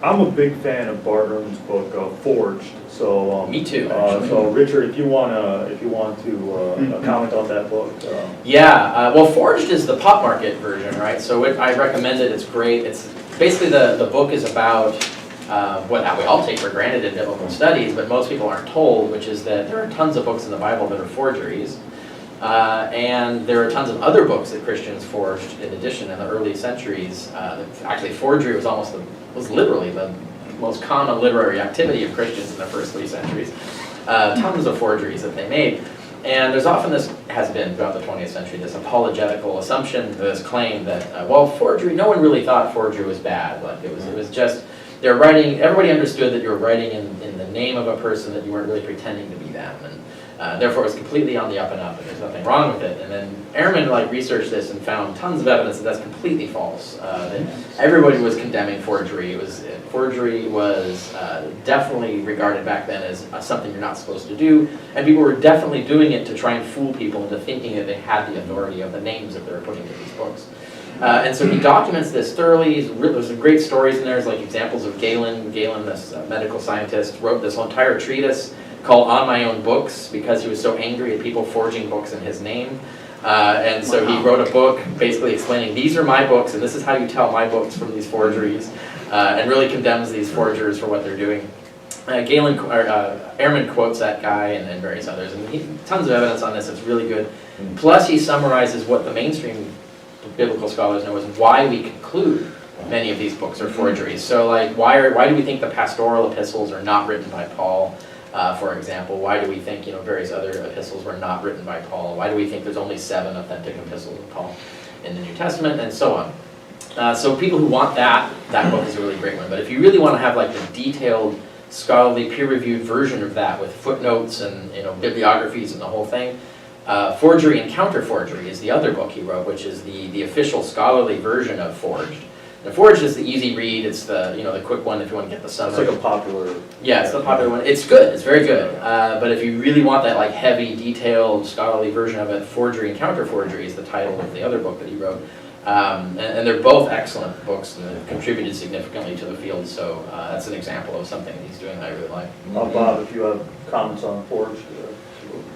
I'm a big fan of Bart Ehrman's book, Forged. So Me too. So Richard, if you want to comment on that book. Yeah. Well, Forged is the pop market version, right? So I recommend it. It's great. It's basically the book is about what we all take for granted in biblical studies, but most people aren't told, which is that there are tons of books in the Bible that are forgeries. And there are tons of other books that Christians forged in addition in the early centuries. Actually, forgery was literally the most common literary activity of Christians in the first 3 centuries. Tons of forgeries that they made. And there's often has been throughout the 20th century, this apologetical assumption, this claim that, forgery, no one really thought forgery was bad. Like it was just, they're writing, everybody understood that you were writing in the name of a person, that you weren't really pretending to be them. And therefore, it was completely on the up and up, and there's nothing wrong with it. And then Ehrman researched this and found tons of evidence that that's completely false. That everybody was condemning forgery. Forgery was definitely regarded back then as something you're not supposed to do, and people were definitely doing it to try and fool people into thinking that they had the authority of the names that they were putting in these books. And so he documents this thoroughly. There's some great stories in there. There's like examples of Galen. Galen, this medical scientist, wrote this whole entire treatise called On My Own Books because he was so angry at people forging books in his name. And so he wrote a book basically explaining, these are my books, and this is how you tell my books from these forgeries, and really condemns these forgers for what they're doing. Ehrman quotes that guy and various others, and tons of evidence on this. It's really good. Plus, he summarizes what the mainstream biblical scholars know is why we conclude many of these books are forgeries. So, like, why do we think the pastoral epistles are not written by Paul? For example, why do we think various other epistles were not written by Paul? Why do we think there's only 7 authentic epistles of Paul in the New Testament, and so on? So people who want that book is a really great one. But if you really want to have like the detailed, scholarly, peer-reviewed version of that with footnotes and bibliographies and the whole thing, Forgery and Counter-Forgery is the other book he wrote, which is the official scholarly version of Forged. The Forged is the easy read. It's the quick one if you want to get the summary. It's like a popular. Yeah, it's the popular one. It's good. It's very good. But if you really want that like heavy, detailed, scholarly version of it, Forgery and Counter-Forgery is the title of the other book that he wrote. And they're both excellent books and have contributed significantly to the field. So that's an example of something that he's doing that I really like. Bob, if you have comments on Forged.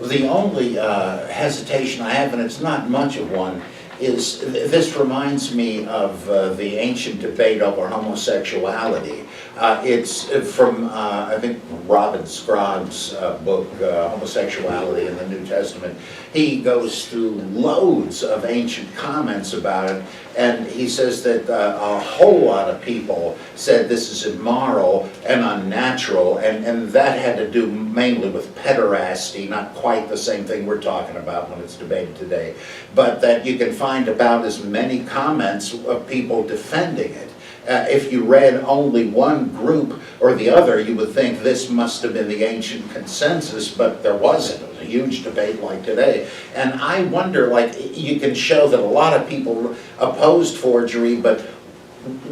The only hesitation I have, and it's not much of one, is this reminds me of the ancient debate over homosexuality. It's from, I think, Robin Scrogg's book, Homosexuality in the New Testament. He goes through loads of ancient comments about it, and he says that a whole lot of people said this is immoral and unnatural, and that had to do mainly with pederasty, not quite the same thing we're talking about when it's debated today, but that you can find about as many comments of people defending it. If you read only one group or the other, you would think this must have been the ancient consensus, but there wasn't. It was a huge debate like today. And I wonder, you can show that a lot of people opposed forgery, but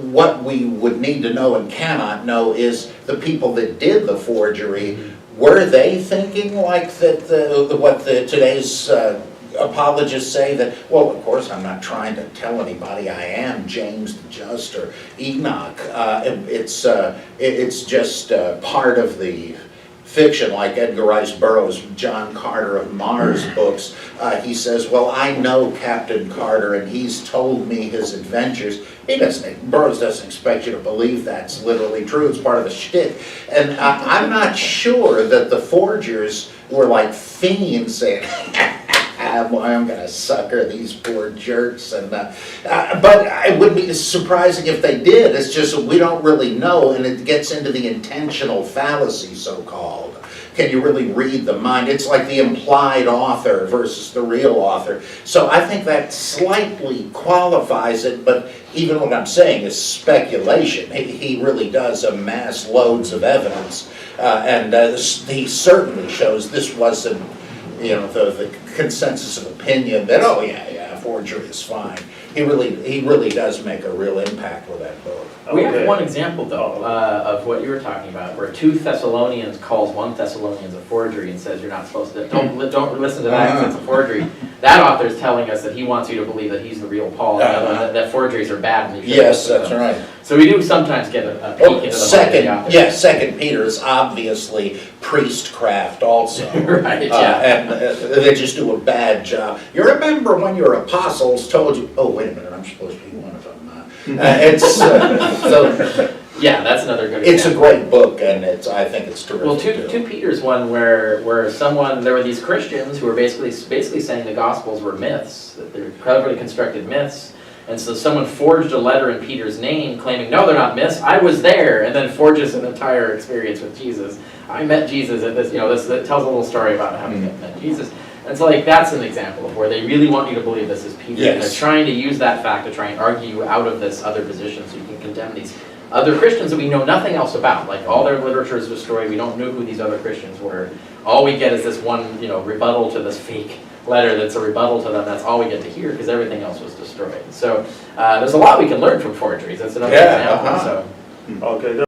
what we would need to know and cannot know is the people that did the forgery, were they thinking like that today's apologists say that, well, of course, I'm not trying to tell anybody I am James the Just or Enoch. It's just part of the fiction, like Edgar Rice Burroughs' John Carter of Mars books. He says, well, I know Captain Carter and he's told me his adventures. Burroughs doesn't expect you to believe that's literally true. It's part of the shtick. And I'm not sure that the forgers were like fiends saying, I'm going to sucker these poor jerks. But it would be surprising if they did. It's just we don't really know, and it gets into the intentional fallacy, so-called. Can you really read the mind? It's like the implied author versus the real author. So I think that slightly qualifies it, but even what I'm saying is speculation. He really does amass loads of evidence, and he certainly shows this wasn't the consensus of opinion that, oh yeah, forgery is fine. He really does make a real impact with that book. We Okay. have one example though, of what you were talking about, where 2 Thessalonians calls 1 Thessalonians a forgery and says you're not supposed to, don't listen to that because it's a forgery. That author is telling us that he wants you to believe that he's the real Paul, and that forgeries are bad and you shouldn't Yes, listen to that's them. right. So we do sometimes get a peek into the mind of the author. Second Peter is obviously priestcraft also. Right, yeah. And they just do a bad job. You remember when your apostles told you, oh, wait a minute, I'm supposed to be one of them. Yeah, that's another good It's a example. great book, and I think it's terrific. Well, too. 2 Peter's one where there were these Christians who were basically saying the Gospels were myths, that they're cleverly constructed myths. And so someone forged a letter in Peter's name claiming, no, they're not myths, I was there, and then forges an entire experience with Jesus. I met Jesus at this, that tells a little story about how he met Jesus. And so that's an example of where they really want you to believe this is Peter. Yes. And they're trying to use that fact to try and argue you out of this other position so you can condemn these other Christians that we know nothing else about. Like all their literature is destroyed, we don't know who these other Christians were. All we get is this one, rebuttal to this fake letter that's a rebuttal to them. That's all we get to hear because everything else was destroyed. So there's a lot we can learn from forgeries. That's another example. So. Okay.